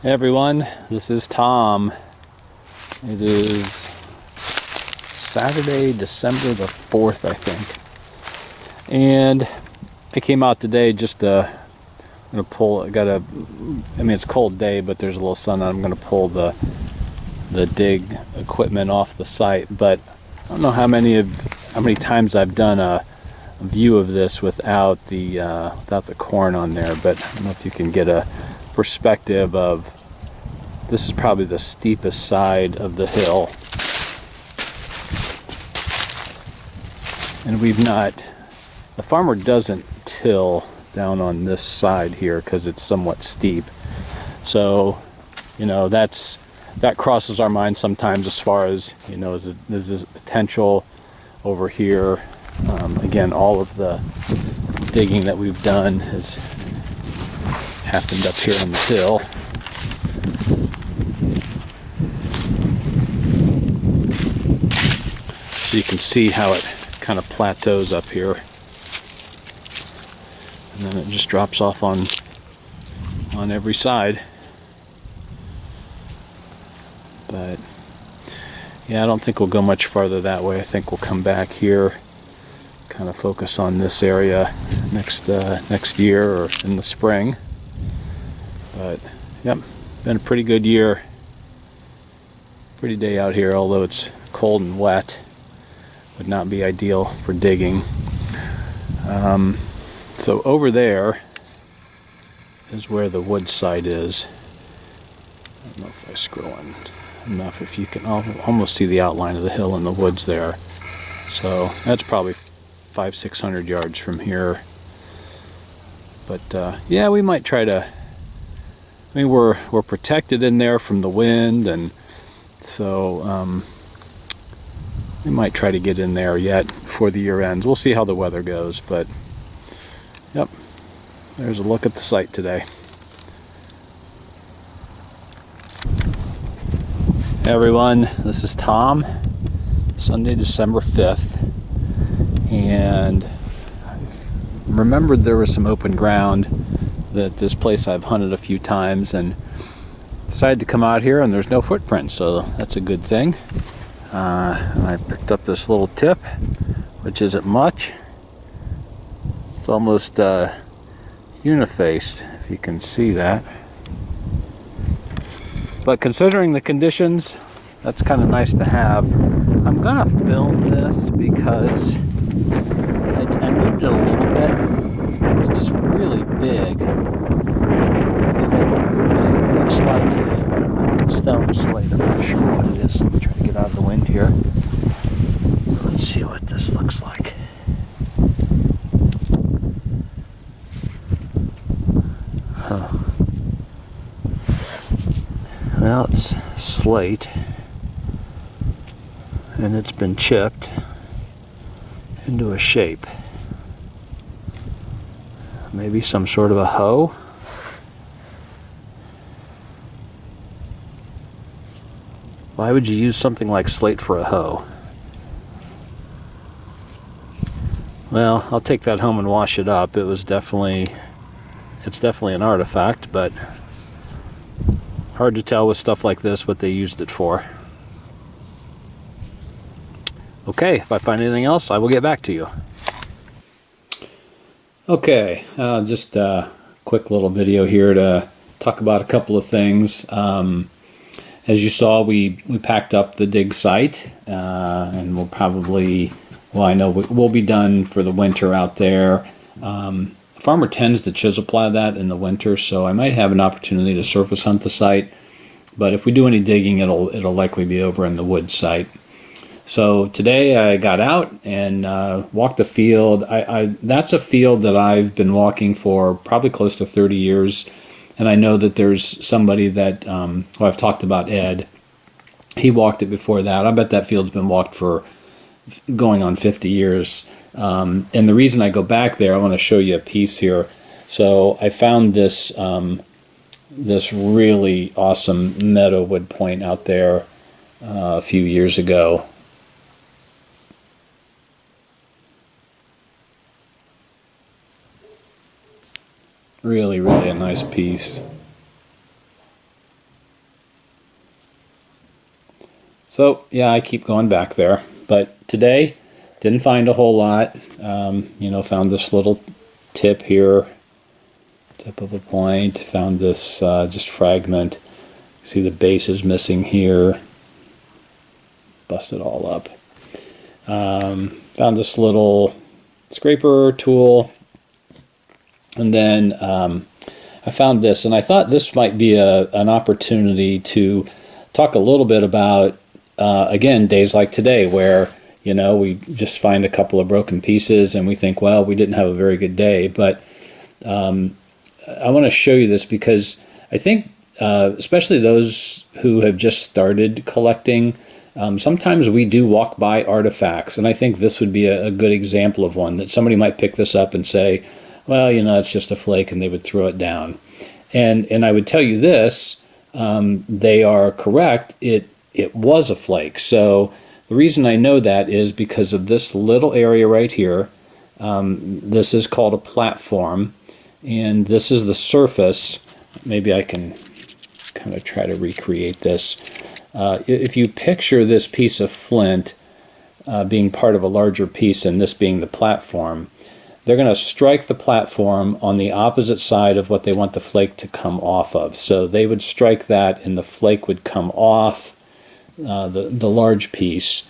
Hey everyone, this is Tom. It is Saturday, December the 4th, I think. And I came out today just to, I'm gonna pull, it's a cold day, but there's a little sun on. I'm gonna pull the dig equipment off the site, but I don't know how many times I've done a view of this without the corn on there, but I don't know if you can get a perspective of, this is probably the steepest side of the hill, and the farmer doesn't till down on this side here because it's somewhat steep, so that crosses our mind sometimes as far as, is this potential over here. Again, all of the digging that we've done has happened up here on the hill. So you can see how it kind of plateaus up here, and then it just drops off on every side. But yeah, I don't think we'll go much farther that way. I think we'll come back here, kind of focus on this area next year or in the spring. But yep, been a pretty good year, pretty day out here, although it's cold and wet. Would not be ideal for digging. So over there is where the wood site is. I don't know if I scroll in enough, if you can almost see the outline of the hill in the woods there. So that's probably 500-600 yards from here. But yeah, we might try to, we're protected in there from the wind, and so we might try to get in there yet before the year ends. We'll see how the weather goes, but yep, there's a look at the site today. Hey everyone, this is Tom. Sunday, December 5th, and I remembered there was some open ground that this place I've hunted a few times, and decided to come out here, and there's no footprints, so that's a good thing. And I picked up this little tip, which isn't much. It's almost unifaced, if you can see that. But considering the conditions, that's kind of nice to have. I'm gonna film this because I moved it a little bit. It's just really big. And it looks like, I don't know, stone slate. I'm not sure what it is. Let me try to get out of the wind here. Let's see what this looks like. Huh. Well, it's slate, and it's been chipped into a shape. Maybe some sort of a hoe. Why would you use something like slate for a hoe? Well, I'll take that home and wash it up. It's definitely an artifact, but hard to tell with stuff like this what they used it for. Okay, if I find anything else, I will get back to you. Okay, just a quick little video here to talk about a couple of things. As you saw, we packed up the dig site, and we'll probably, well, I know we'll be done for the winter out there. Farmer tends to chisel plow that in the winter, so I might have an opportunity to surface hunt the site. But if we do any digging, it'll likely be over in the wood site. So today I got out and walked the field. That's a field that I've been walking for probably close to 30 years. And I know that there's somebody that, I've talked about Ed. He walked it before that. I bet that field's been walked for going on 50 years. And the reason I go back there, I want to show you a piece here. So I found this this really awesome meadow wood point out there a few years ago. Really a nice piece. So yeah, I keep going back there, but today didn't find a whole lot. You know, found this little tip here, tip of a point. Found this just fragment. See the base is missing here. Busted all up. Found this little scraper tool, and then I found this, and I thought this might be an opportunity to talk a little bit about again, days like today, where you know we just find a couple of broken pieces and we think, well, we didn't have a very good day. But I want to show you this because I think especially those who have just started collecting, sometimes we do walk by artifacts, and I think this would be a good example of one that somebody might pick this up and say, well, you know, it's just a flake, and they would throw it down. And I would tell you this, they are correct, it was a flake. So the reason I know that is because of this little area right here. This is called a platform, and this is the surface. Maybe I can kind of try to recreate this. If you picture this piece of flint being part of a larger piece and this being the platform, they're going to strike the platform on the opposite side of what they want the flake to come off of. So they would strike that and the flake would come off the large piece.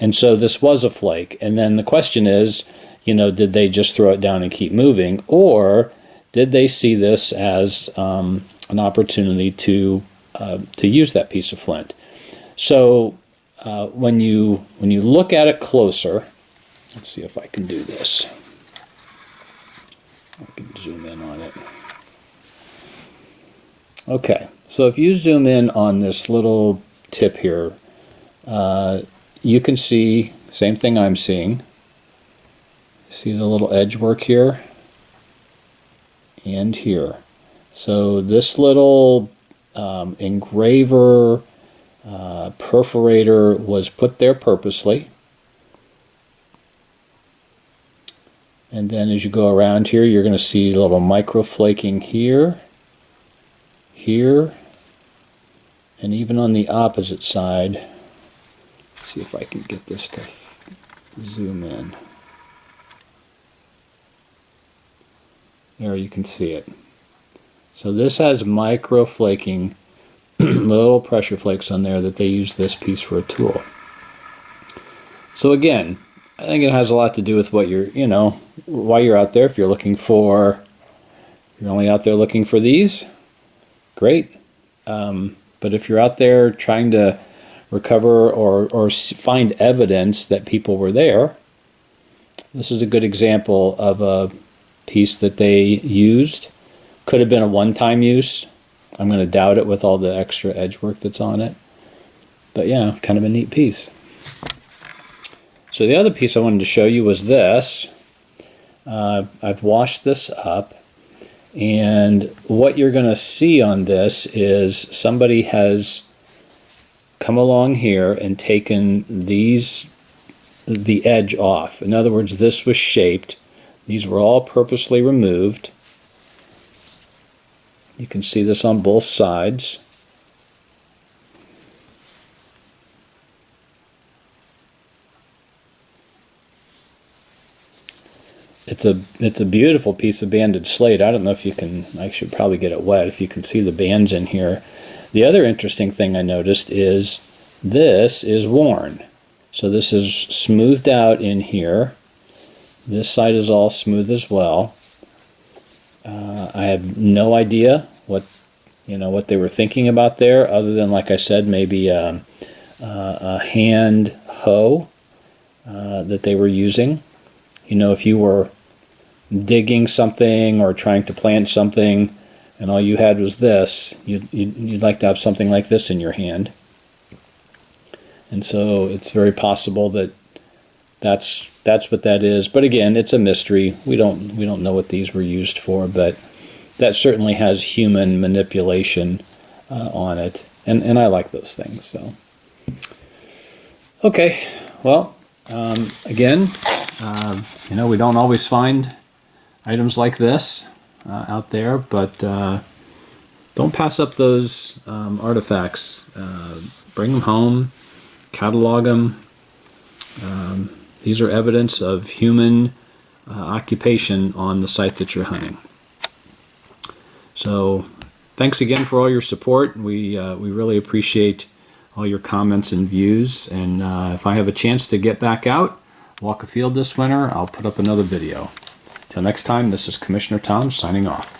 And so this was a flake. And then the question is, you know, did they just throw it down and keep moving? Or did they see this as an opportunity to use that piece of flint? So when you look at it closer, let's see if I can do this. I can zoom in on it. Okay, so if you zoom in on this little tip here, you can see same thing I'm seeing. See the little edge work here and here. So this little engraver perforator was put there purposely. And then as you go around here, you're going to see a little micro flaking here, here, and even on the opposite side. Let's see if I can get this to zoom in. There you can see it. So this has micro flaking, little pressure flakes on there that they use this piece for a tool. So again, I think it has a lot to do with what you're, you know, why you're out there. If you're looking for, you're only out there looking for these, great. But if you're out there trying to recover or find evidence that people were there, this is a good example of a piece that they used. Could have been a one-time use. I'm going to doubt it with all the extra edge work that's on it. But yeah, kind of a neat piece. So the other piece I wanted to show you was this. I've washed this up, and what you're going to see on this is somebody has come along here and taken the edge off. In other words, this was shaped. These were all purposely removed. You can see this on both sides. It's a beautiful piece of banded slate. I don't know if you can, I should probably get it wet if you can see the bands in here. The other interesting thing I noticed is this is worn. So this is smoothed out in here. This side is all smooth as well. I have no idea what they were thinking about there, other than, like I said, maybe a hand hoe that they were using. You know, if you were digging something or trying to plant something and all you had was this, you'd like to have something like this in your hand. And so it's very possible that that's what that is. But again, it's a mystery. We don't know what these were used for, but that certainly has human manipulation on it, and I like those things. So okay, well, again, you know, we don't always find items like this out there, but don't pass up those artifacts. Bring them home. catalog them. These are evidence of human occupation on the site that you're hunting. So thanks again for all your support. We really appreciate all your comments and views. And if I have a chance to get back out, walk a field this winter, I'll put up another video. Till next time, this is Commissioner Tom signing off.